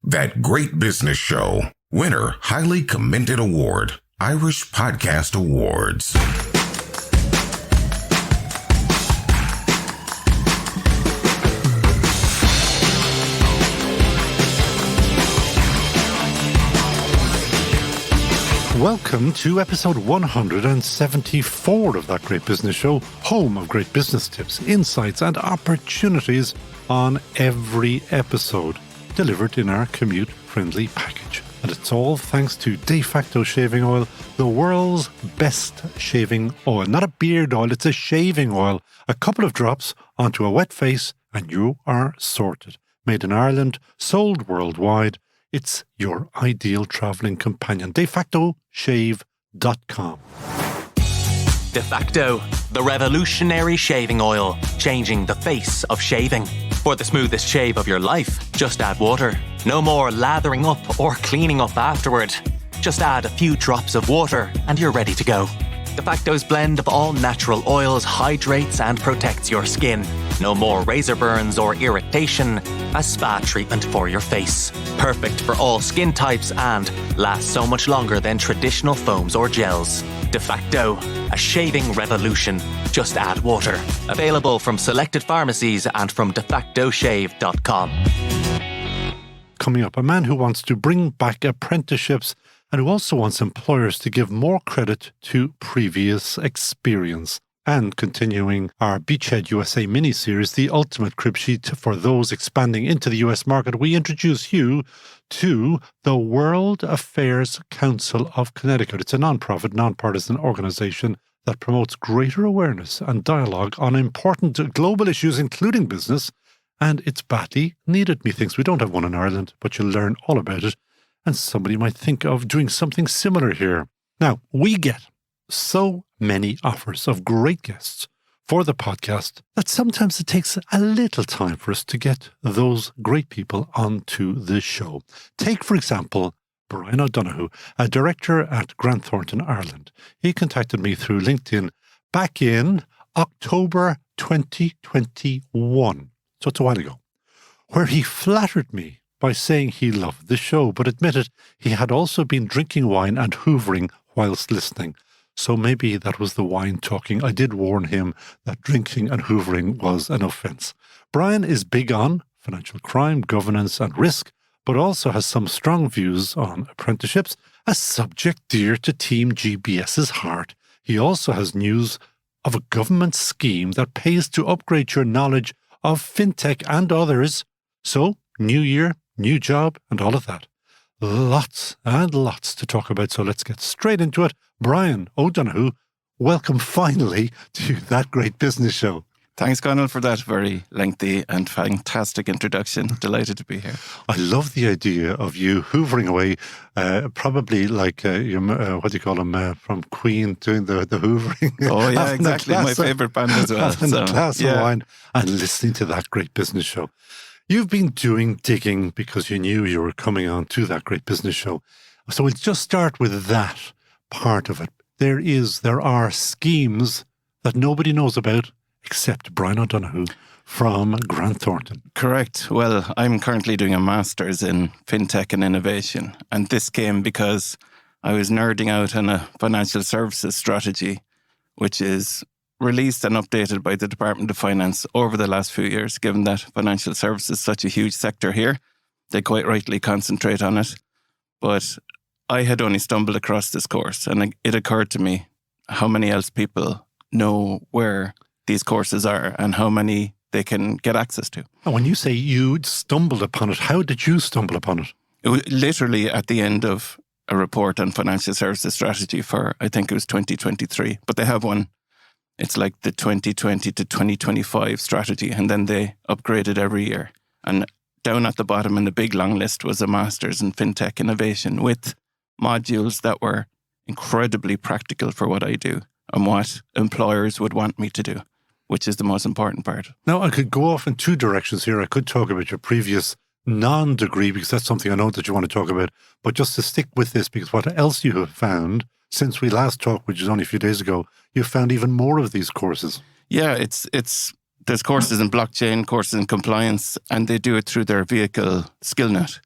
That Great Business Show. Winner, highly commended award. Irish Podcast Awards. Welcome to episode 174 of That Great Business Show, home of great business tips, insights and opportunities on every episode, delivered in our commute-friendly package. And it's all thanks to Facto Shaving Oil, the world's best shaving oil. Not a beard oil, it's a shaving oil. A couple of drops onto a wet face and you are sorted. Made in Ireland, sold worldwide. It's your ideal travelling companion. Facto Shave.com. Facto, the revolutionary shaving oil, changing the face of shaving. For the smoothest shave of your life, just add water. No more lathering up or cleaning up afterward. Just add a few drops of water and you're ready to go. Facto's blend of all natural oils hydrates and protects your skin. No more razor burns or irritation. A spa treatment for your face. Perfect for all skin types and lasts so much longer than traditional foams or gels. Facto, a shaving revolution. Just add water. Available from selected pharmacies and from Facto Shave.com. Coming up, a man who wants to bring back apprenticeships and who also wants employers to give more credit to previous experience. And continuing our Beachhead USA mini-series, the ultimate crib sheet for those expanding into the US market, we introduce you to the World Affairs Council of Connecticut. It's a non-profit, nonpartisan organization that promotes greater awareness and dialogue on important global issues, including business, and it's badly needed, methinks. We don't have one in Ireland, but you'll learn all about it, and somebody might think of doing something similar here. Now, we get so many offers of great guests for the podcast that sometimes it takes a little time for us to get those great people onto the show. Take, for example, Brian O Donoghue, a director at Grant Thornton Ireland. He contacted me through LinkedIn back in October 2021, so it's a while ago, where he flattered me by saying he loved the show, but admitted he had also been drinking wine and hoovering whilst listening. So maybe that was the wine talking. I did warn him that drinking and hoovering was an offence. Brian is big on financial crime, governance and risk, but also has some strong views on apprenticeships, a subject dear to Team GBS's heart. He also has news of a government scheme that pays to upgrade your knowledge of fintech and others. So, new year, new job and all of that. Lots and lots to talk about, so let's get straight into it. Brian O Donoghue, welcome finally to That Great Business Show. Thanks, Conall, for that very lengthy and fantastic introduction. Delighted to be here. I love the idea of you hoovering away, probably like, what do you call him, from Queen doing the hoovering. Oh, yeah, exactly. My favourite band as well. Having a glass of wine and listening to That Great Business Show. You've been doing digging because you knew you were coming on to That Great Business Show. So we'll just start with that part of it. There are schemes that nobody knows about except Brian O Donoghue from Grant Thornton. Correct. Well, I'm currently doing a master's in fintech and innovation. And this came because I was nerding out on a financial services strategy, which is released and updated by the Department of Finance over the last few years, given that financial services is such a huge sector here. They quite rightly concentrate on it. But I had only stumbled across this course, and it occurred to me how many else people know where these courses are and how many they can get access to. And when you say you stumbled upon it, how did you stumble upon it? It was literally at the end of a report on financial services strategy for, I think it was 2023, but they have one. It's like the 2020 to 2025 strategy, and then they upgrade it every year. And down at the bottom in the big long list was a master's in fintech innovation with modules that were incredibly practical for what I do and what employers would want me to do, which is the most important part. Now, I could go off in two directions here. I could talk about your previous non-degree, because that's something I know that you want to talk about, but just to stick with this, because what else you have found since we last talked, which is only a few days ago, you've found even more of these courses. Yeah, there's courses in blockchain, courses in compliance, and they do it through their vehicle SkillNet.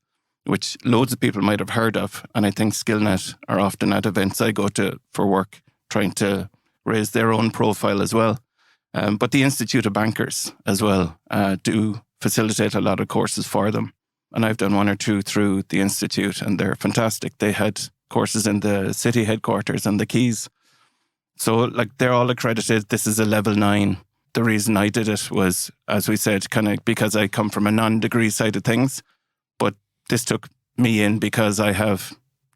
which loads of people might have heard of. And I think SkillNet are often at events I go to for work, trying to raise their own profile as well. But the Institute of Bankers as well do facilitate a lot of courses for them. And I've done one or two through the Institute, and they're fantastic. They had courses in the city headquarters and the Keys. So like they're all accredited. This is a level 9. The reason I did it was, as we said, kind of because I come from a non-degree side of things. But this took me in because I have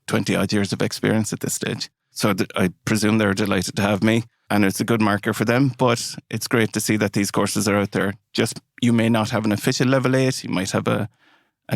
20 odd years of experience at this stage. So I presume they're delighted to have me, and it's a good marker for them. But it's great to see that these courses are out there. Just, you may not have an official level 8. You might have an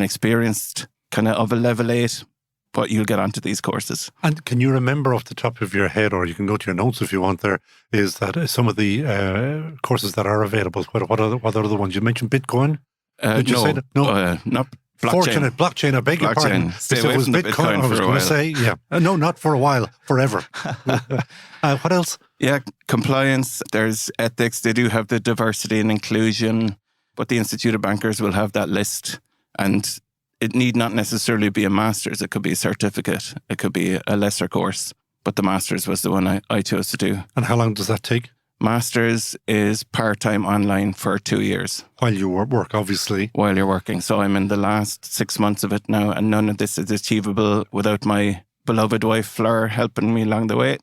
experienced kind of a level 8, but you'll get onto these courses. And can you remember off the top of your head, or you can go to your notes if you want there, is that some of the courses that are available, what are the ones? You mentioned Bitcoin? Did you say that? No, not blockchain. Fortunate blockchain, I beg your pardon. Stay away from Bitcoin I was going to say, yeah. No, not for a while, forever. What else? Yeah, compliance, there's ethics. They do have the diversity and inclusion, but the Institute of Bankers will have that list. And it need not necessarily be a master's. It could be a certificate. It could be a lesser course. But the master's was the one I chose to do. And how long does that take? Master's is part-time online for 2 years. While you work, obviously. While you're working. So I'm in the last 6 months of it now, and none of this is achievable without my beloved wife, Fleur, helping me along the way.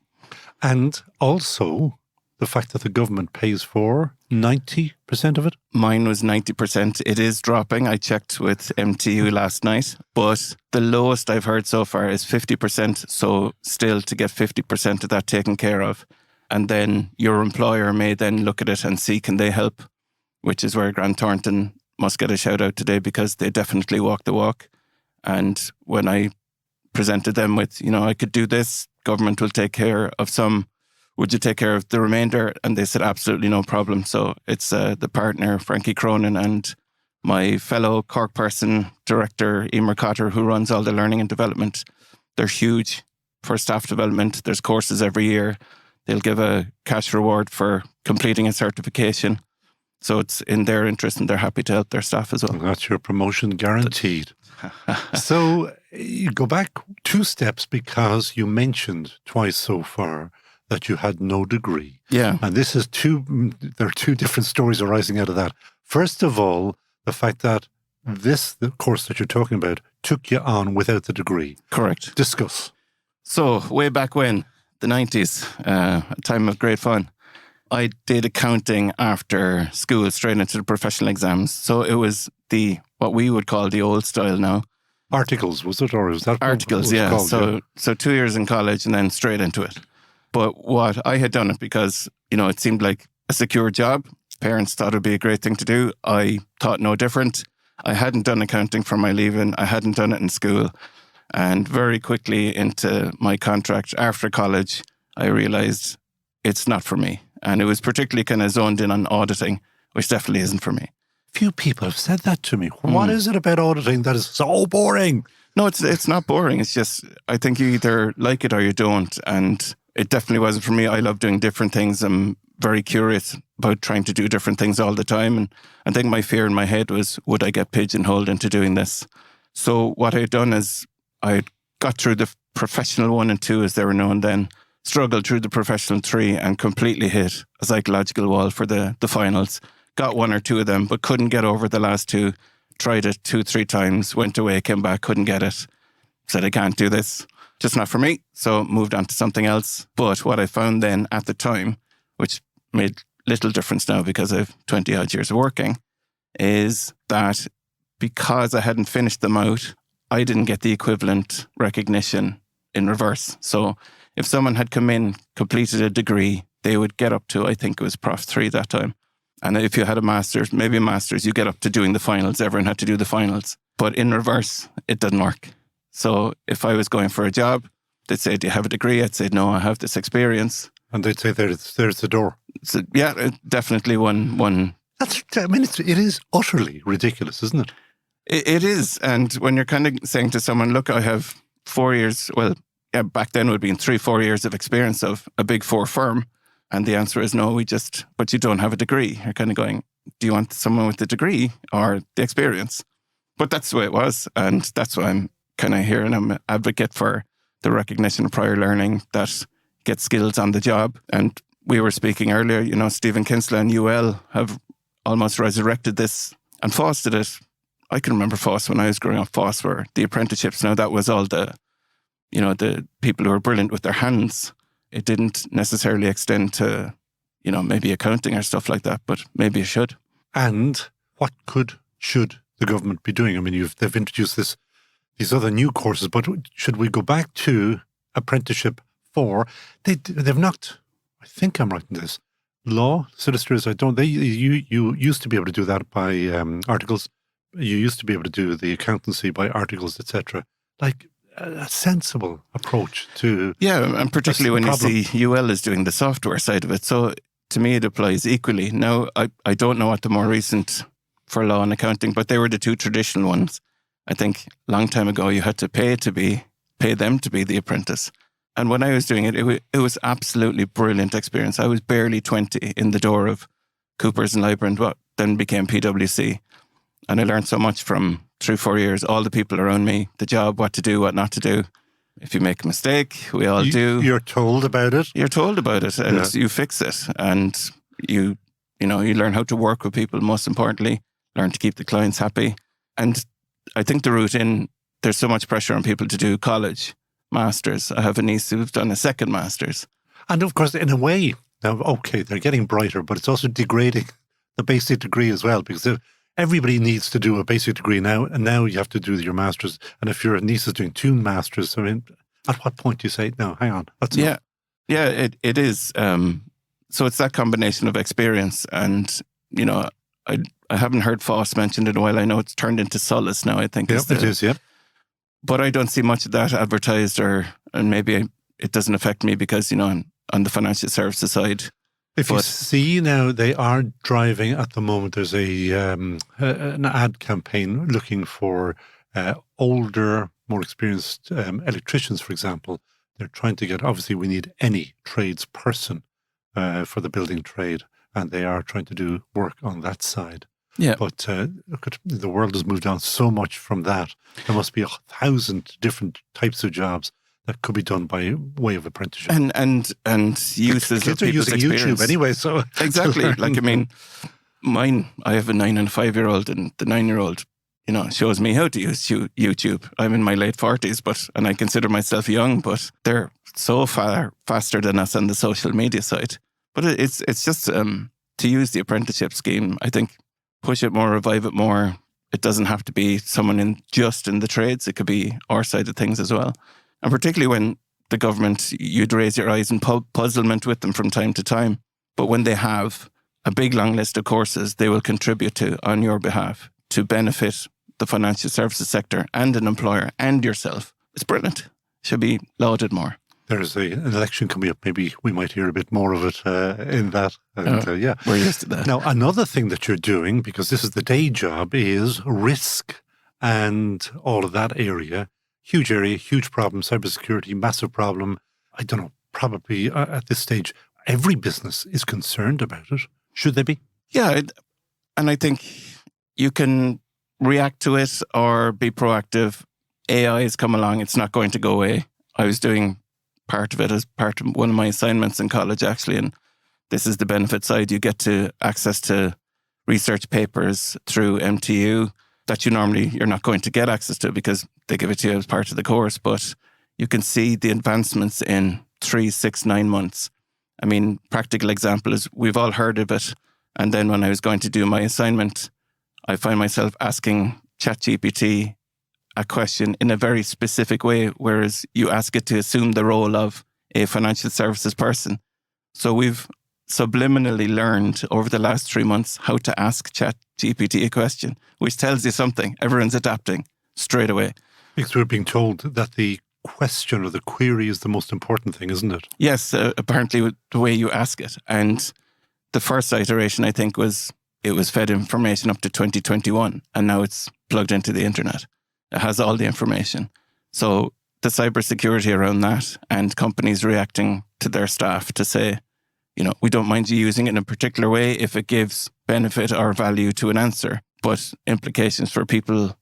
And also the fact that the government pays for 90% of it? Mine was 90%. It is dropping. I checked with MTU last night, but the lowest I've heard so far is 50%. So still to get 50% of that taken care of. And then your employer may then look at it and see, can they help? Which is where Grant Thornton must get a shout out today, because they definitely walk the walk. And when I presented them with, I could do this, government will take care of some. Would you take care of the remainder? And they said, absolutely no problem. So it's the partner, Frankie Cronin, and my fellow Cork person, director, Emer Cotter, who runs all the learning and development. They're huge for staff development. There's courses every year. They'll give a cash reward for completing a certification. So it's in their interest, and they're happy to help their staff as well. That's your promotion guaranteed. So you go back 2 steps, because you mentioned twice so far that you had no degree. Yeah. And there are 2 different stories arising out of that. First of all, the fact that the course that you're talking about took you on without the degree. Correct. Discuss. So way back when, the 90s, a time of great fun, I did accounting after school, straight into the professional exams. So it was what we would call the old style now. Articles, was it? Or was that Articles, yeah. Called, so 2 years in college and then straight into it. But what I had done it because, it seemed like a secure job. Parents thought it'd be a great thing to do. I thought no different. I hadn't done accounting for my leaving. I hadn't done it in school. And very quickly into my contract after college, I realized it's not for me. And it was particularly kind of zoned in on auditing, which definitely isn't for me. Few people have said that to me. What is it about auditing that is so boring? No, it's not boring. It's just, I think you either like it or you don't. And it definitely wasn't for me. I love doing different things. I'm very curious about trying to do different things all the time. And I think my fear in my head was, would I get pigeonholed into doing this? So what I had done is I got through the professional 1 and 2, as they were known then, struggled through the professional 3 and completely hit a psychological wall for the finals. Got 1 or 2 of them, but couldn't get over the last 2. Tried it 2-3 times, went away, came back, couldn't get it. Said, I can't do this. Just not for me. So moved on to something else. But what I found then at the time, which made little difference now because I've 20 odd years of working, is that because I hadn't finished them out, I didn't get the equivalent recognition in reverse. So if someone had come in, completed a degree, they would get up to, I think it was Prof 3 that time. And if you had a master's, maybe a master's, you get up to doing the finals. Everyone had to do the finals. But in reverse, it doesn't work. So if I was going for a job, they'd say, do you have a degree? I'd say, no, I have this experience. And they'd say, there's the door. So, yeah, definitely one. It is utterly ridiculous, isn't it? It is. And when you're kind of saying to someone, look, I have 4 years, back then it would have been 3-4 years of experience of a big 4 firm. And the answer is no, but you don't have a degree. You're kind of going, do you want someone with the degree or the experience? But that's the way it was. And that's why I'm kind of here, and I'm an advocate for the recognition of prior learning that gets skills on the job. And we were speaking earlier, Stephen Kinsella and UL have almost resurrected this, and FOSS did it. I can remember FOSS when I was growing up. FOSS were the apprenticeships. Now that was all the people who were brilliant with their hands. It didn't necessarily extend to, maybe accounting or stuff like that, but maybe it should. And what should the government be doing? I mean, they've introduced these other new courses, but should we go back to apprenticeship 4? They've knocked, I think I'm right in this, law, solicitors, you used to be able to do that by articles. You used to be able to do the accountancy by articles, etc. Like a sensible approach to... Yeah, and particularly when you see UL is doing the software side of it. So to me, it applies equally. Now, I don't know what the more recent for law and accounting, but they were the two traditional ones. I think a long time ago, you had to pay them to be the apprentice. And when I was doing it, it was absolutely brilliant experience. I was barely 20 in the door of Coopers and Leiber and what then became PwC. And I learned so much from 3-4 years, all the people around me, the job, what to do, what not to do. If you make a mistake, we all do. You're told about it. You're told about it, and you fix it. And you learn how to work with people, most importantly, learn to keep the clients happy. And I think the route in, there's so much pressure on people to do college, masters. I have a niece who's done a second master's. And of course, in a way, now, okay, they're getting brighter, but it's also degrading the basic degree as well, because everybody needs to do a basic degree now, and now you have to do your master's. And if your niece is doing 2 masters, I mean, at what point do you say, no, hang on, that's enough? Yeah, it is. So it's that combination of experience. And, I haven't heard FOSS mentioned in a while. I know it's turned into Solace now, I think. Yeah, it is, yeah. But I don't see much of that advertised, and maybe it doesn't affect me because, on the financial services side. If you see now, they are driving at the moment. There's an ad campaign looking for older, more experienced electricians, for example. They're trying to get, obviously we need any tradesperson for the building trade, and they are trying to do work on that side. Yeah. But look at the world has moved on so much from that. There must be 1,000 different types of jobs that could be done by way of apprenticeship. And uses kids of are using experience. YouTube anyway, so exactly. Like, I mean, I have a 9 and a 5-year-old, and the 9-year-old, shows me how to use YouTube. I'm in my late 40s, and I consider myself young, but they're so far faster than us on the social media side. But it's just to use the apprenticeship scheme, I think, push it more, revive it more. It doesn't have to be someone just in the trades. It could be our side of things as well. And particularly when the government, you'd raise your eyes in puzzlement with them from time to time. But when they have a big long list of courses they will contribute to on your behalf to benefit the financial services sector and an employer and yourself, it's brilliant. Should be lauded more. There's an election coming up. Maybe we might hear a bit more of it in that. And, yeah, we're used to that. Now, another thing that you're doing, because this is the day job, is risk and all of that area. Huge area, huge problem, cybersecurity, massive problem. I don't know, probably at this stage, every business is concerned about it. Should they be? Yeah, and I think you can react to it or be proactive. AI has come along. It's not going to go away. I was doing part of it as part of one of my assignments in college, actually, and this is the benefit side. You get to access to research papers through MTU that you're not going to get access to because they give it to you as part of the course, but you can see the advancements in 3, 6, 9 months. I mean, practical example is we've all heard of it, and then when I was going to do my assignment, I find myself asking ChatGPT a question in a very specific way, whereas you ask it to assume the role of a financial services person. So we've subliminally learned over the last 3 months how to ask ChatGPT a question, which tells you something. Everyone's adapting straight away. Because we're being told that the question or the query is the most important thing, isn't it? Yes, apparently the way you ask it. And the first iteration, I think, it was fed information up to 2021, and now it's plugged into the internet. It has all the information. So the cybersecurity around that and companies reacting to their staff to say, we don't mind you using it in a particular way if it gives benefit or value to an answer, but implications for people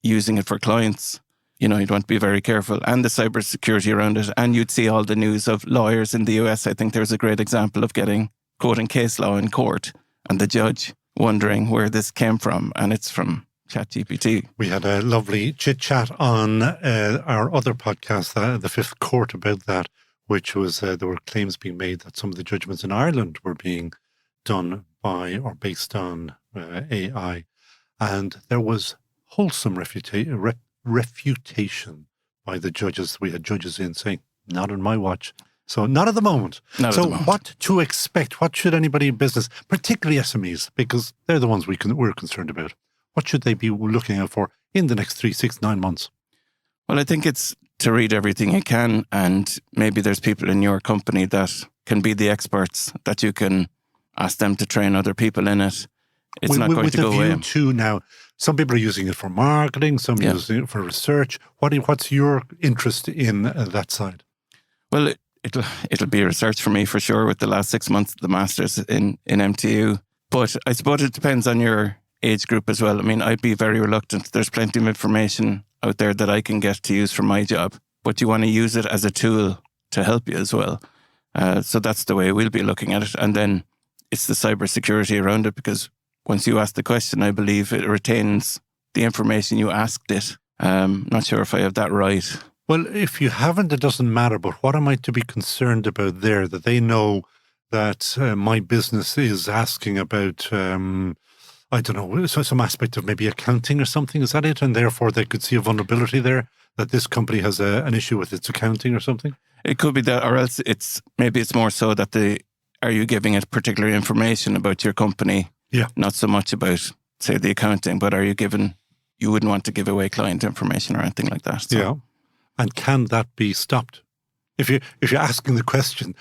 using it for clients, you'd want to be very careful, and the cybersecurity around it. And you'd see all the news of lawyers in the US. I think there's a great example of getting quoting case law in court and the judge wondering where this came from, and it's from ChatGPT. We had a lovely chit chat on our other podcast, the Fifth Court, about that, which was there were claims being made that some of the judgments in Ireland were being done by or based on AI, and there was wholesome refutation by the judges. We had judges in saying, not on my watch. So not at the moment. What to expect? What should anybody in business, particularly SMEs, because they're the ones we're concerned about, what should they be looking out for in the next 3, 6, 9 months? Well, I think it's to read everything you can, and maybe there's people in your company that can be the experts, that you can ask them to train other people in it. It's not going to go away. With the view to now, some people are using it for marketing, some are using it for research. What's your interest in that side? Well, it'll be research for me for sure with the last 6 months of the Masters in MTU. But I suppose it depends on your age group as well. I mean, I'd be very reluctant. There's plenty of information out there that I can get to use for my job, but you want to use it as a tool to help you as well. So that's the way we'll be looking at it. And then it's the cybersecurity around it, because once you ask the question, I believe it retains the information you asked it. Not sure if I have that right. Well, if you haven't, it doesn't matter. But what am I to be concerned about there? That they know that my business is asking about, I don't know, some aspect of maybe accounting or something. Is that it? And therefore they could see a vulnerability there, that this company has an issue with its accounting or something? It could be that, or else it's more so that are you giving it particular information about your company? Yeah. Not so much about, say, the accounting, but you wouldn't want to give away client information or anything like that. So. Yeah. And can that be stopped? If you're asking the question,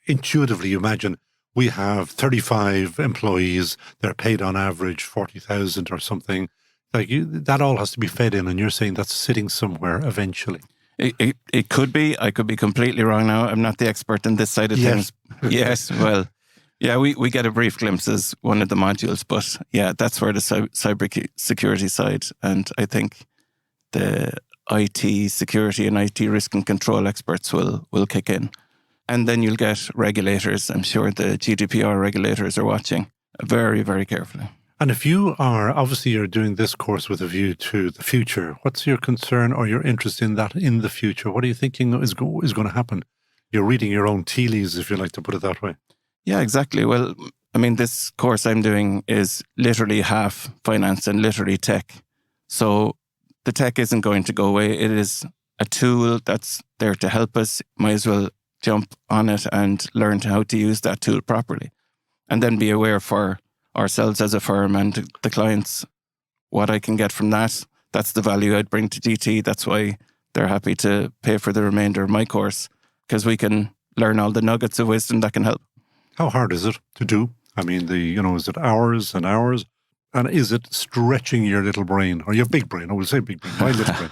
intuitively you imagine we have 35 employees, they're paid on average 40,000 or something. That all has to be fed in, and you're saying that's sitting somewhere eventually. It could be. I could be completely wrong now. I'm not the expert in this side of things. Yes, well, yeah, we get a brief glimpse as one of the modules, but yeah, that's where the cyber security side, and I think the IT security and IT risk and control experts will kick in. And then you'll get regulators. I'm sure the GDPR regulators are watching very, very carefully. And if you're doing this course with a view to the future, what's your concern or your interest in that in the future? What are you thinking is going to happen? You're reading your own tea leaves, if you like to put it that way. Yeah, exactly. Well, I mean, this course I'm doing is literally half finance and literally tech. So the tech isn't going to go away. It is a tool that's there to help us. Might as well jump on it and learn how to use that tool properly. And then be aware for ourselves as a firm and the clients what I can get from that. That's the value I'd bring to GT. That's why they're happy to pay for the remainder of my course, because we can learn all the nuggets of wisdom that can help. How hard is it to do? I mean, is it hours and hours? And is it stretching your little brain, or your big brain? I will say big brain, my little brain.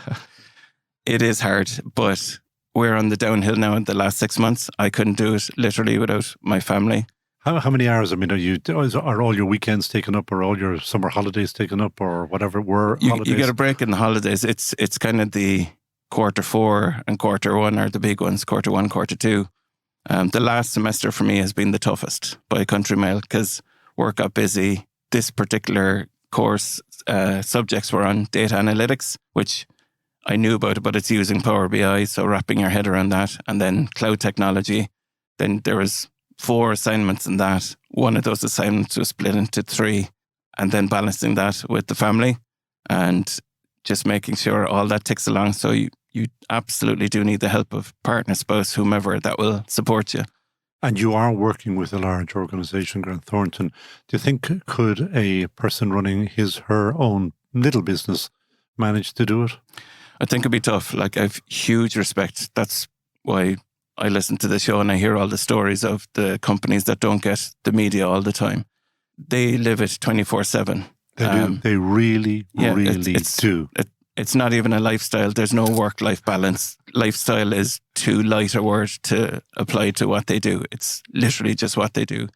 It is hard, but we're on the downhill now in the last 6 months. I couldn't do it literally without my family. How many hours? I mean, are all your weekends taken up, or all your summer holidays taken up, or whatever were holidays? You get a break in the holidays. It's kind of the Q4 and Q1 are the big ones, Q1, Q2. The last semester for me has been the toughest by a country mile, because work got busy. This particular course subjects were on data analytics, which I knew about it, but it's using Power BI, so wrapping your head around that, and then cloud technology. Then there was 4 assignments in that. One of those assignments was split into 3, and then balancing that with the family and just making sure all that ticks along. So you absolutely do need the help of partner, spouse, whomever that will support you. And you are working with a large organisation, Grant Thornton. Do you think could a person running her own little business manage to do it? I think it'd be tough. I have huge respect. That's why I listen to the show and I hear all the stories of the companies that don't get the media all the time. They live it 24/7. They do. They really do. It's not even a lifestyle. There's no work-life balance. Lifestyle is too light a word to apply to what they do. It's literally just what they do.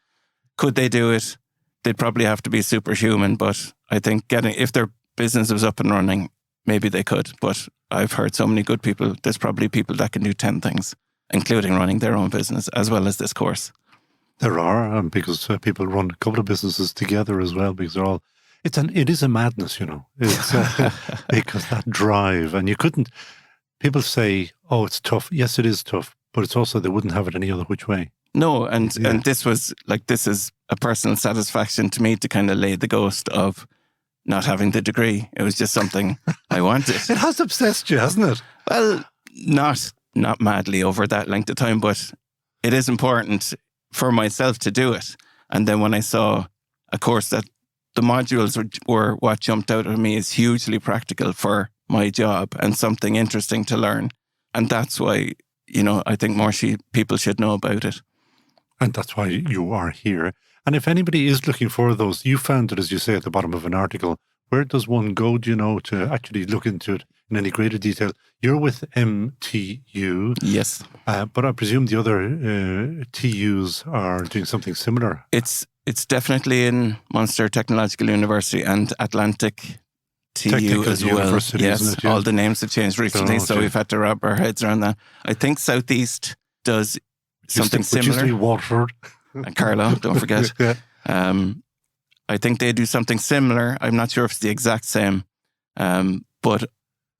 Could they do it? They'd probably have to be superhuman, but I think if their business was up and running, maybe they could, but I've heard so many good people. There's probably people that can do 10 things, including running their own business as well as this course. There are, because people run a couple of businesses together as well, because they're all, it is a madness, you know, it's, because that drive, and you couldn't, people say, oh, it's tough. Yes, it is tough, but it's also, they wouldn't have it any other which way. No, and this was like, this is a personal satisfaction to me to kind of lay the ghost of not having the degree. It was just something I wanted. It has obsessed you, hasn't it? Well, not madly over that length of time, but it is important for myself to do it. And then when I saw a course that the modules were what jumped out at me as hugely practical for my job and something interesting to learn. And that's why, you know, I think more people should know about it. And that's why you are here. And if anybody is looking for those, you found it, as you say, at the bottom of an article. Where does one go, do you know, to actually look into it in any greater detail? You're with MTU. Yes. But I presume the other TUs are doing something similar. It's definitely in Munster Technological University and Atlantic TU Technical as well. University, yes, isn't it? Yeah. All the names have changed recently, so we've had to wrap our heads around that. I think Southeast does something similar. Which used to be Waterford. And Carlow, don't forget. Yeah. I think they do something similar. I'm not sure if it's the exact same, but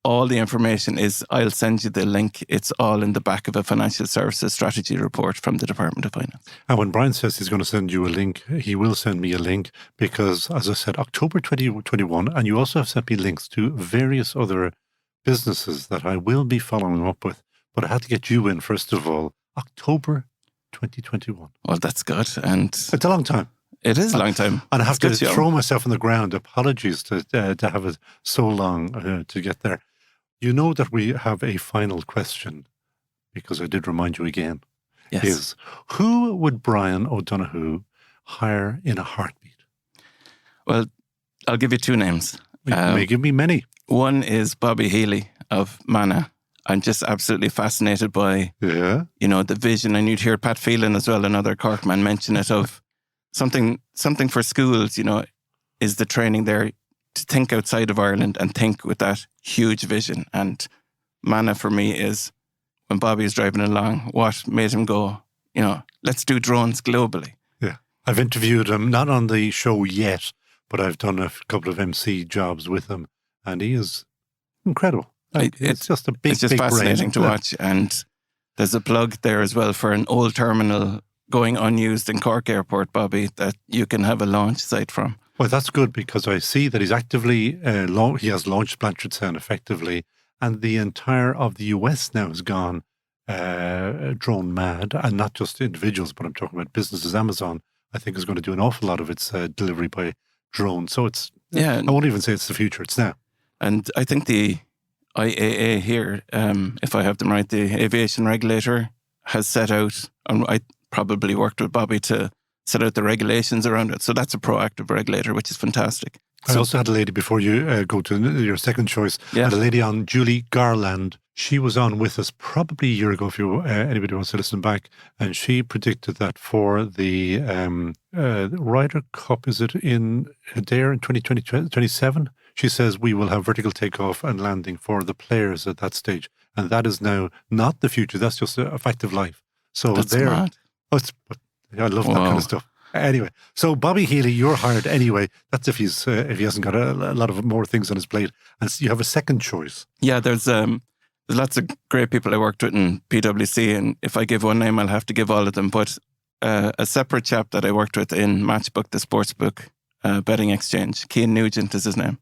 all the information is, I'll send you the link. It's all in the back of a financial services strategy report from the Department of Finance. And when Brian says he's going to send you a link, he will send me a link because, as I said, October 2021, and you also have sent me links to various other businesses that I will be following up with. But I had to get you in, first of all, October 2021. Well, that's good. And it's a long time. It is a long time. And I have to throw myself on the ground. Apologies to have it so long to get there. You know that we have a final question, because I did remind you again. Yes. Is who would Brian O'Donoghue hire in a heartbeat? Well, I'll give you two names. You may give me many. One is Bobby Healy of Mana. I'm just absolutely fascinated by, you know, the vision. And you'd hear Pat Phelan as well, another Cork man, mention it of something for schools, you know, is the training there to think outside of Ireland and think with that huge vision. And Mana for me is when Bobby is driving along, what made him go, you know, let's do drones globally. Yeah. I've interviewed him, not on the show yet, but I've done a couple of MC jobs with him, and he is incredible. It's just a big, it's just big fascinating brain to watch. And there's a plug there as well for an old terminal going unused in Cork Airport, Bobby, that you can have a launch site from. Well, that's good, because I see that he's actively, he has launched Blanchardstown effectively, and the entire of the US now has gone drone mad, and not just individuals, but I'm talking about businesses. Amazon, I think, is going to do an awful lot of its delivery by drone. So it's, I won't even say it's the future, it's now. And I think the IAA here, if I have them right, the aviation regulator has set out, and I probably worked with Bobby to set out the regulations around it. So that's a proactive regulator, which is fantastic. I also had a lady, before you go to your second choice, I had a lady on, Julie Garland. She was on with us probably a year ago, if you anybody wants to listen back, and she predicted that for the Ryder Cup, is it in Adair in 2027? She says we will have vertical takeoff and landing for the players at that stage. And that is now not the future. That's just a fact of life. So that's smart. I love that kind of stuff. Anyway, so Bobby Healy, you're hired anyway. That's if he hasn't got a lot of more things on his plate. And you have a second choice. Yeah, there's lots of great people I worked with in PwC, and if I give one name, I'll have to give all of them. But a separate chap that I worked with in Matchbook, the sportsbook betting exchange, Cian Nugent is his name.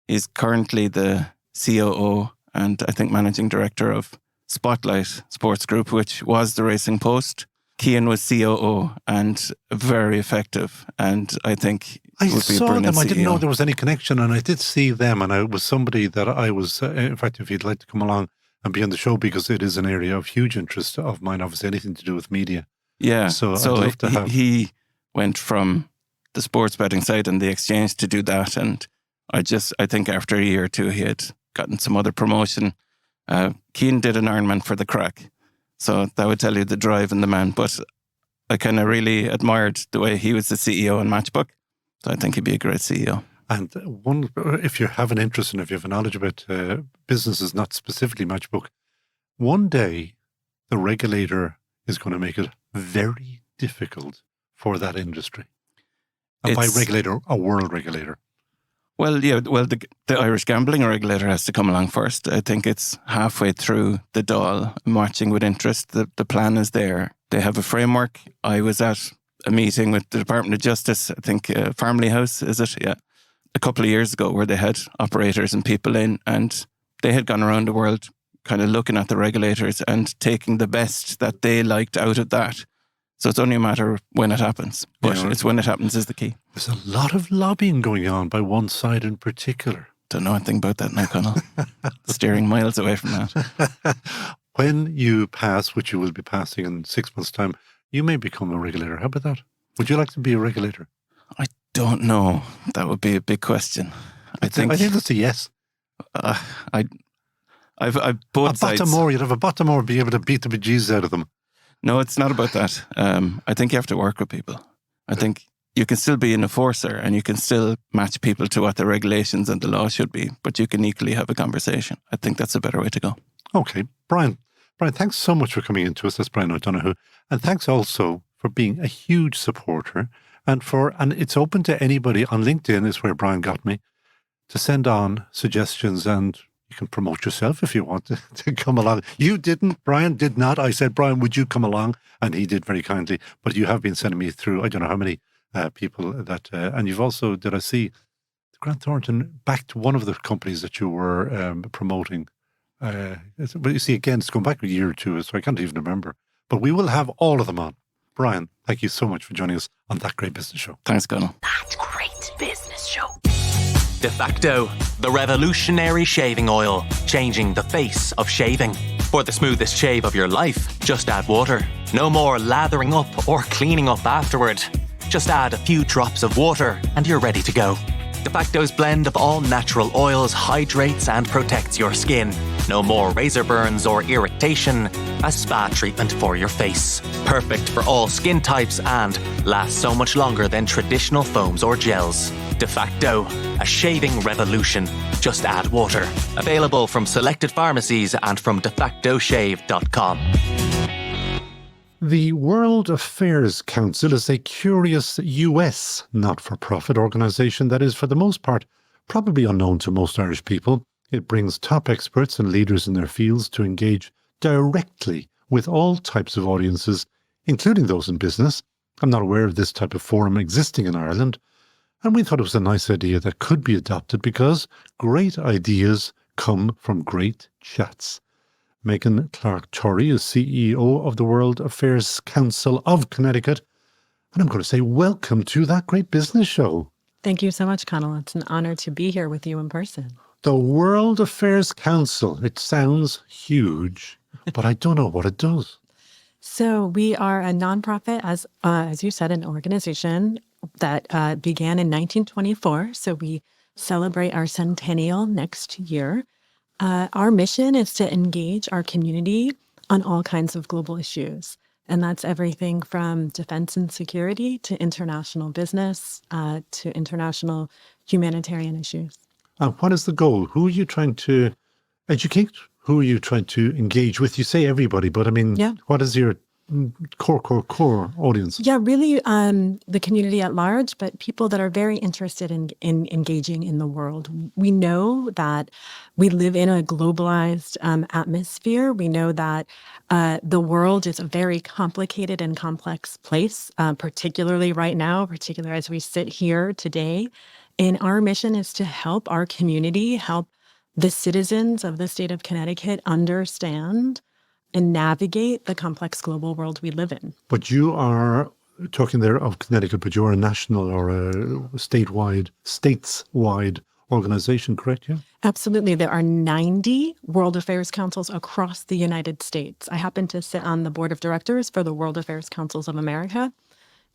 He's currently the COO and I think managing director of Spotlight Sports Group, which was the Racing Post. Cian was COO and very effective, and I think I would be a brilliant them. I CEO. didn't know there was any connection, and I did see them, and I was somebody that I was, in fact, if you'd like to come along and be on the show, because it is an area of huge interest of mine, obviously anything to do with media. Yeah, so I'd love to have... he went from the sports betting side and the exchange to do that, and I think after a year or two he had gotten some other promotion. Cian did an Ironman for the crack. So that would tell you the drive and the man. But I kind of really admired the way he was the CEO in Matchbook. So I think he'd be a great CEO. And if you have an interest and if you have a knowledge about businesses, not specifically Matchbook, one day the regulator is going to make it very difficult for that industry. And by regulator, a world regulator. Well, yeah, the Irish gambling regulator has to come along first. I think it's halfway through the Dáil, marching with interest. The plan is there. They have a framework. I was at a meeting with the Department of Justice, I think Farmley House, is it? Yeah. A couple of years ago, where they had operators and people in, and they had gone around the world kind of looking at the regulators and taking the best that they liked out of that. So it's only a matter of when it happens. But it's when it happens is the key. There's a lot of lobbying going on by one side in particular. Don't know anything about that now, Conall. Steering miles away from that. When you pass, which you will be passing in 6 months' time, you may become a regulator. How about that? Would you like to be a regulator? I don't know. That would be a big question. I think that's a yes. I've both sides. You'd have a Baltimore be able to beat the bejesus out of them. No, it's not about that. I think you have to work with people. I think you can still be an enforcer and you can still match people to what the regulations and the law should be, but you can equally have a conversation. I think that's a better way to go. Okay. Brian, thanks so much for coming into us. That's Brian O'Donoghue. And thanks also for being a huge supporter. And it's open to anybody on LinkedIn is where Brian got me to send on suggestions, and you can promote yourself if you want to come along. You didn't, Brian did not. I said, Brian, would you come along? And he did very kindly. But you have been sending me through, I don't know how many people that, and you've also, did I see, Grant Thornton backed one of the companies that you were promoting. But you see, again, it's going back a year or two, so I can't even remember. But we will have all of them on. Brian, thank you so much for joining us on That Great Business Show. Thanks, Conall. That Great Business Show. De Facto, the revolutionary shaving oil, changing the face of shaving. For the smoothest shave of your life, just add water. No more lathering up or cleaning up afterward. Just add a few drops of water and you're ready to go. De Facto's blend of all natural oils hydrates and protects your skin. No more razor burns or irritation. A spa treatment for your face. Perfect for all skin types and lasts so much longer than traditional foams or gels. De Facto, a shaving revolution. Just add water. Available from selected pharmacies and from Facto Shave.com. The World Affairs Council is a curious US not-for-profit organisation that is, for the most part, probably unknown to most Irish people. It brings top experts and leaders in their fields to engage directly with all types of audiences, including those in business. I'm not aware of this type of forum existing in Ireland, and we thought it was a nice idea that could be adopted because great ideas come from great chats. Megan Clark Torrey is CEO of the World Affairs Council of Connecticut. And I'm going to say welcome to That Great Business Show. Thank you so much, Conall. It's an honor to be here with you in person. The World Affairs Council. It sounds huge, but I don't know what it does. So we are a nonprofit, as you said, an organization that began in 1924. So we celebrate our centennial next year. Our mission is to engage our community on all kinds of global issues. And that's everything from defense and security to international business to international humanitarian issues. What is the goal? Who are you trying to educate? Who are you trying to engage with? You say everybody, but I mean, What is your core audience? Yeah, really the community at large, but people that are very interested in engaging in the world. We know that we live in a globalized atmosphere. We know that the world is a very complicated and complex place, particularly right now, particularly as we sit here today. And our mission is to help our community, help the citizens of the state of Connecticut understand and navigate the complex global world we live in. But you are talking there of Connecticut, but you're a national or a stateswide organization, correct? Yeah. Absolutely. There are 90 World Affairs Councils across the United States. I happen to sit on the board of directors for the World Affairs Councils of America.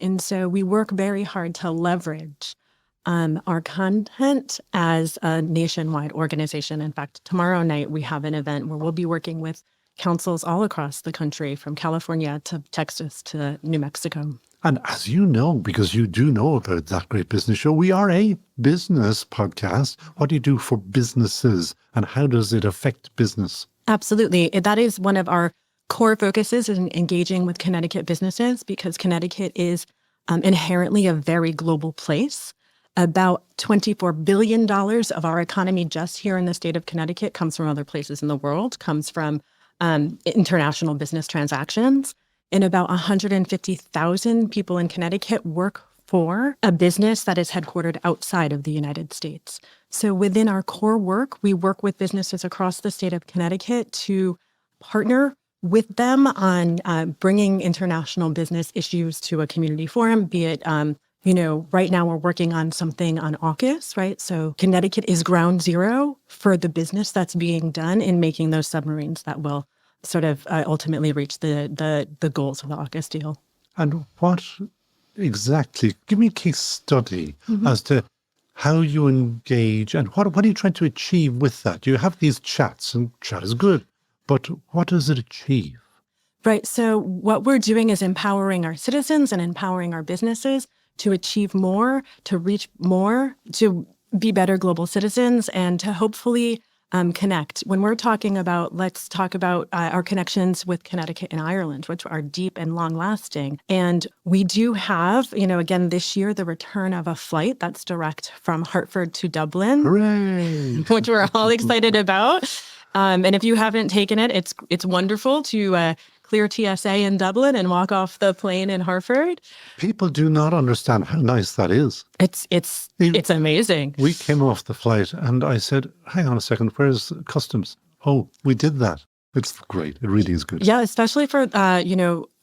And so we work very hard to leverage our content as a nationwide organization. In fact, tomorrow night we have an event where we'll be working with councils all across the country, from California to Texas to New Mexico. And as you know, because you do know about That Great Business Show, we are a business podcast. What do you do for businesses and how does it affect business? Absolutely. That is one of our core focuses in engaging with Connecticut businesses, because Connecticut is inherently a very global place. About $24 billion of our economy just here in the state of Connecticut comes from other places in the world, comes from international business transactions. And about 150,000 people in Connecticut work for a business that is headquartered outside of the United States. So within our core work, we work with businesses across the state of Connecticut to partner with them on bringing international business issues to a community forum, be it right now we're working on something on AUKUS, right? So Connecticut is ground zero for the business that's being done in making those submarines that will sort of ultimately reach the goals of the AUKUS deal. And what exactly, give me a case study as to how you engage and what are you trying to achieve with that? You have these chats, and chat is good, but what does it achieve? Right. So what we're doing is empowering our citizens and empowering our businesses to achieve more, to reach more, to be better global citizens, and to hopefully connect. When we're talking about, let's talk about our connections with Connecticut and Ireland, which are deep and long lasting. And we do have, again, this year, the return of a flight that's direct from Hartford to Dublin, Hooray! which we're all excited about. And if you haven't taken it, it's wonderful to clear TSA in Dublin and walk off the plane in Hartford. People do not understand how nice that is. It's amazing. We came off the flight and I said, hang on a second, where's customs? Oh, we did that. It's great. It really is good. Yeah, especially for,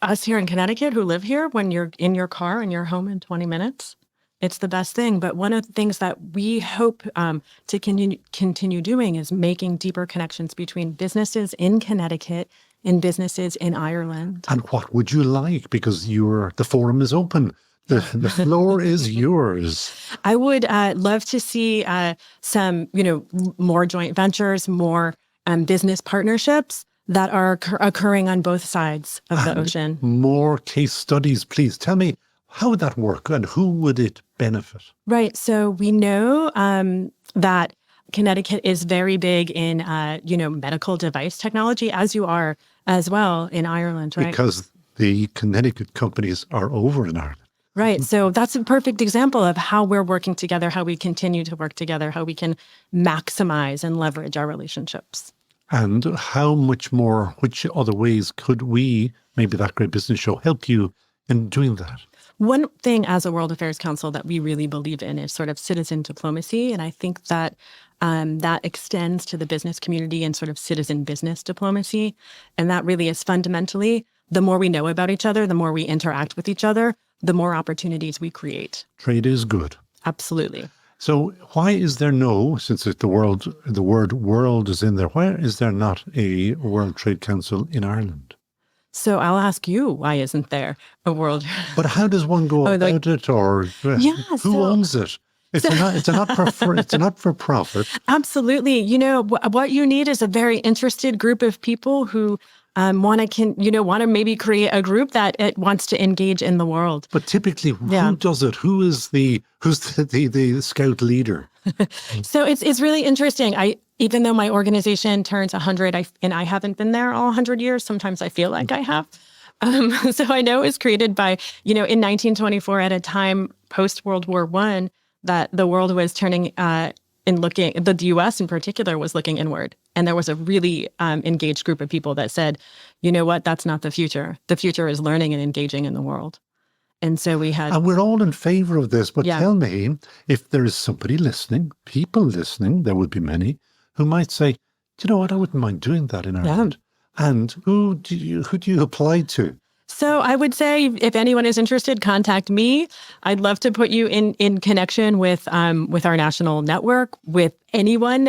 us here in Connecticut who live here, when you're in your car and you're home in 20 minutes. It's the best thing. But one of the things that we hope to continue doing is making deeper connections between businesses in Connecticut and businesses in Ireland. And what would you like? Because the forum is open. The floor is yours. I would love to see some, more joint ventures, more business partnerships that are occurring on both sides of the ocean. More case studies, please. Tell me, how would that work and who would it benefit? Right. So we know that Connecticut is very big in, medical device technology, as you are as well in Ireland, right? Because the Connecticut companies are over in Ireland. Right. So that's a perfect example of how we're working together, how we continue to work together, how we can maximize and leverage our relationships. And how much more, which other ways could we, maybe That Great Business Show, help you in doing that? One thing as a World Affairs Council that we really believe in is sort of citizen diplomacy. And I think that that extends to the business community and sort of citizen business diplomacy. And that really is fundamentally, the more we know about each other, the more we interact with each other, the more opportunities we create. Trade is good. Absolutely. So why is there since the word world is in there, why is there not a World Trade Council in Ireland? So I'll ask you, why isn't there a world? But how does one go about it, or who owns it? It's a not for profit. Absolutely. What you need is a very interested group of people who want to maybe create a group that it wants to engage in the world. But typically, who does it? Who's the scout leader? So it's really interesting. Even though my organization turns 100, and I haven't been there all 100 years, sometimes I feel like I have. So I know it was created by, in 1924, at a time post-World War I, that the world was turning and looking, the U.S. in particular was looking inward. And there was a really engaged group of people that said, you know what, that's not the future. The future is learning and engaging in the world. And so we had... And we're all in favor of this, but tell me, if there is somebody listening, people listening, there would be many, who might say, do you know what, I wouldn't mind doing that in Ireland. And who do you apply to? So I would say, if anyone is interested, contact me. I'd love to put you in connection with our national network, with anyone,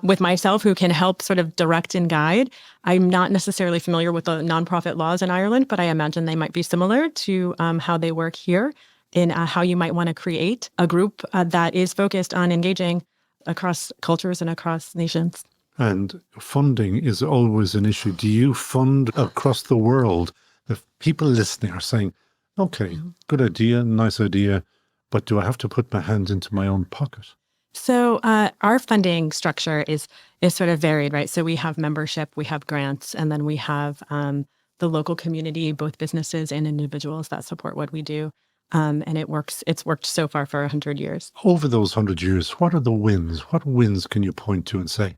with myself, who can help sort of direct and guide. I'm not necessarily familiar with the nonprofit laws in Ireland, but I imagine they might be similar to how they work here, in how you might want to create a group that is focused on engaging across cultures and across nations. And funding is always an issue. Do you fund across the world? If people listening are saying, Okay, good idea, nice idea. But do I have to put my hand into my own pocket? So our funding structure is sort of varied, right? So we have membership, we have grants, and then we have the local community, both businesses and individuals that support what we do. And it works. It's worked so far for 100 years. Over those 100 years, what are the wins? What wins can you point to and say,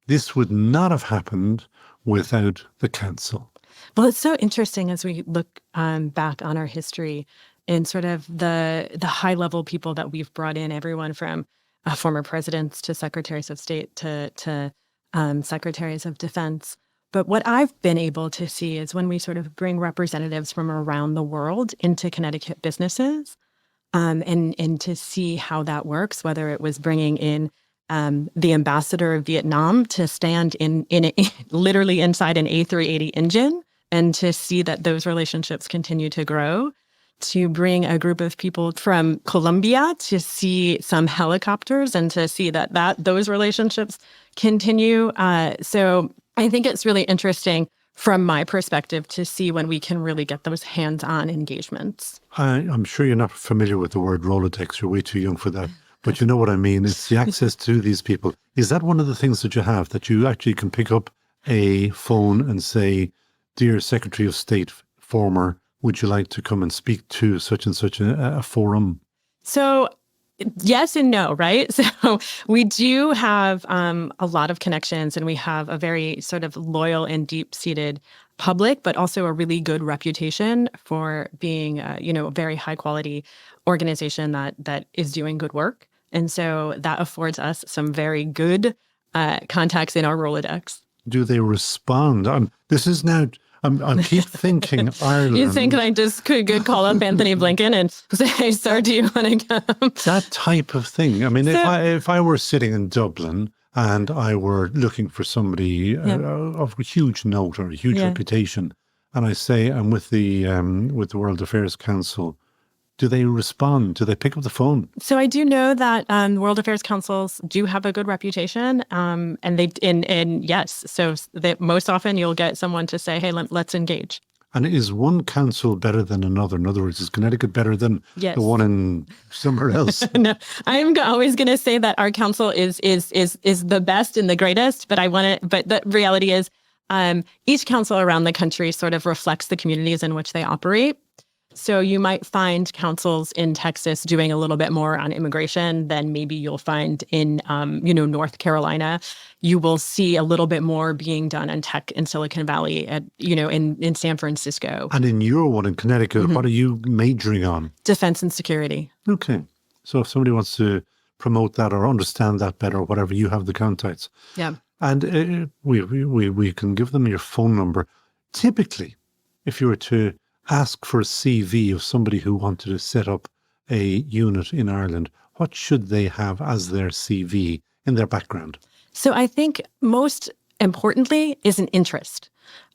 this would not have happened without the council? Well, it's so interesting as we look back on our history and sort of the high level people that we've brought in, everyone from former presidents to secretaries of state to secretaries of defense. But what I've been able to see is when we sort of bring representatives from around the world into Connecticut businesses and to see how that works, whether it was bringing in the ambassador of Vietnam to stand in literally inside an A380 engine and to see that those relationships continue to grow, to bring a group of people from Colombia to see some helicopters and to see that those relationships continue. So I think it's really interesting from my perspective to see when we can really get those hands-on engagements. I'm sure you're not familiar with the word Rolodex. You're way too young for that. But you know what I mean. It's the access to these people. Is that one of the things that you have, that you actually can pick up a phone and say, dear Secretary of State, former, would you like to come and speak to such and such a forum? So yes and no, right? So we do have a lot of connections and we have a very sort of loyal and deep-seated public, but also a really good reputation for being, a very high-quality organization that is doing good work. And so that affords us some very good contacts in our Rolodex. Do they respond? I keep thinking Ireland. You think I just could call up Anthony Blinken and say, sir, do you want to come? That type of thing. I mean, if I were sitting in Dublin and I were looking for somebody of a huge note or a huge reputation, and I say I'm with the World Affairs Council, do they respond? Do they pick up the phone? So I do know that World Affairs Councils do have a good reputation, and yes, so that most often you'll get someone to say, "Hey, let's engage." And is one council better than another? In other words, is Connecticut better than the one in somewhere else? No, I'm always going to say that our council is the best and the greatest. But But the reality is, each council around the country sort of reflects the communities in which they operate. So you might find councils in Texas doing a little bit more on immigration than maybe you'll find in, North Carolina. You will see a little bit more being done on tech in Silicon Valley, in San Francisco. And in your one in Connecticut, what are you majoring on? Defense and security. Okay. So if somebody wants to promote that or understand that better or whatever, you have the contacts. Yeah. And we can give them your phone number. Typically, if you were to ask for a CV of somebody who wanted to set up a unit in Ireland, what should they have as their CV in their background? So I think most importantly is an interest,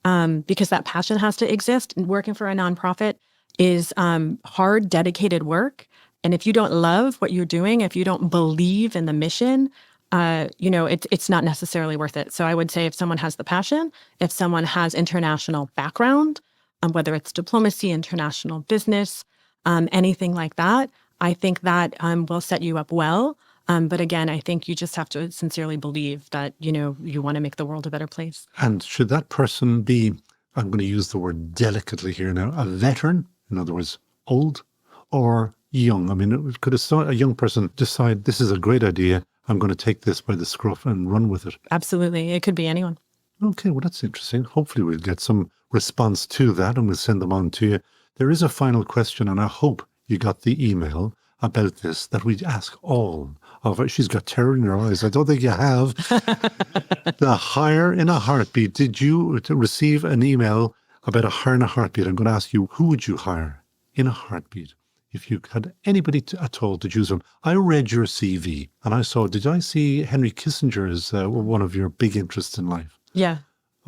because that passion has to exist. And working for a nonprofit is hard, dedicated work. And if you don't love what you're doing, if you don't believe in the mission, it's not necessarily worth it. So I would say if someone has the passion, if someone has international background, whether it's diplomacy, international business, anything like that, I think that will set you up well. But again, I think you just have to sincerely believe that, you want to make the world a better place. And should that person be, I'm going to use the word delicately here now, a veteran, in other words, old or young? I mean, could a young person decide this is a great idea, I'm going to take this by the scruff and run with it? Absolutely. It could be anyone. Okay, well, that's interesting. Hopefully we'll get some response to that and we'll send them on to you. There is a final question, and I hope you got the email about this that we ask all of her. She's got terror in her eyes. I don't think you have. The hire in a heartbeat. Did you receive an email about a hire in a heartbeat? I'm going to ask you, who would you hire in a heartbeat if you had anybody at all to choose from? I read your CV and I saw, did I see Henry Kissinger as one of your big interests in life? Yeah.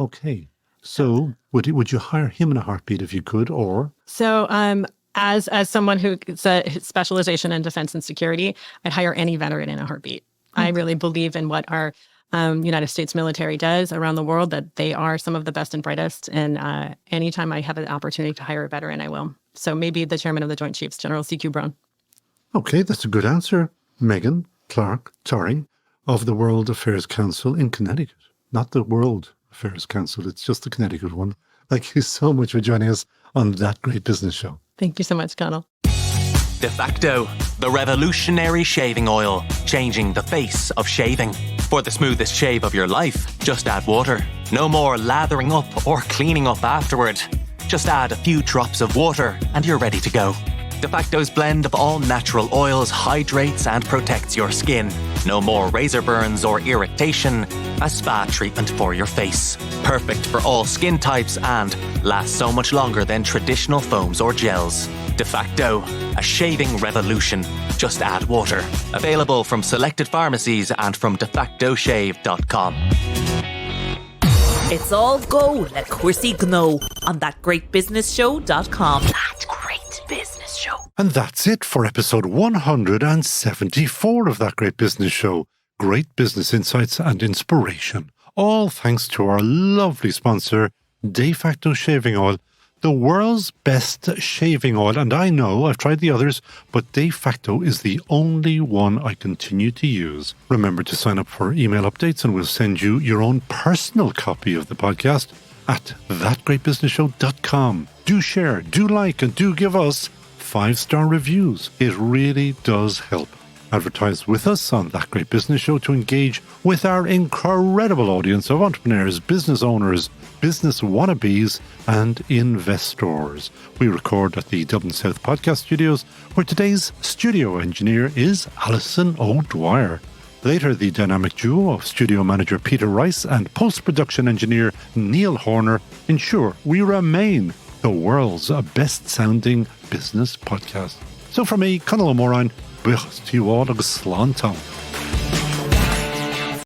Okay. So would you hire him in a heartbeat if you could, or? So as someone who's a specialization in defense and security, I'd hire any veteran in a heartbeat. I really believe in what our United States military does around the world, that they are some of the best and brightest. And anytime I have an opportunity to hire a veteran, I will. So maybe the chairman of the Joint Chiefs, General C.Q. Brown. Okay, that's a good answer. Megan Clark Torrey of the World Affairs Council in Connecticut. Not the World Affairs Council, it's just the Connecticut one. Thank you so much for joining us on That Great Business Show. Thank you so much, Conall. De Facto, the revolutionary shaving oil, changing the face of shaving. For the smoothest shave of your life, just add water. No more lathering up or cleaning up afterward. Just add a few drops of water and you're ready to go. De Facto's blend of all natural oils hydrates and protects your skin. No more razor burns or irritation. A spa treatment for your face. Perfect for all skin types and lasts so much longer than traditional foams or gels. De Facto, a shaving revolution. Just add water. Available from selected pharmacies and from Facto Shave.com. It's all go, let Cursey know on That Great Business Show.com. That Great Business Show. And that's it for episode 174 of That Great Business Show. Great business insights and inspiration. All thanks to our lovely sponsor, De Facto Shaving Oil, the world's best shaving oil. And I know I've tried the others, but De Facto is the only one I continue to use. Remember to sign up for email updates and we'll send you your own personal copy of the podcast at thatgreatbusinessshow.com. Do share, do like, and do give us 5-star reviews. It really does help. Advertise with us on That Great Business Show to engage with our incredible audience of entrepreneurs, business owners, business wannabes, and investors. We record at the Dublin South Podcast Studios, where today's studio engineer is Alison O'Dwyer. Later, the dynamic duo of studio manager Peter Rice and post-production engineer Neil Horner ensure we remain the world's best-sounding business podcast. So from me, Conall Morain, buchas to you all agus slán.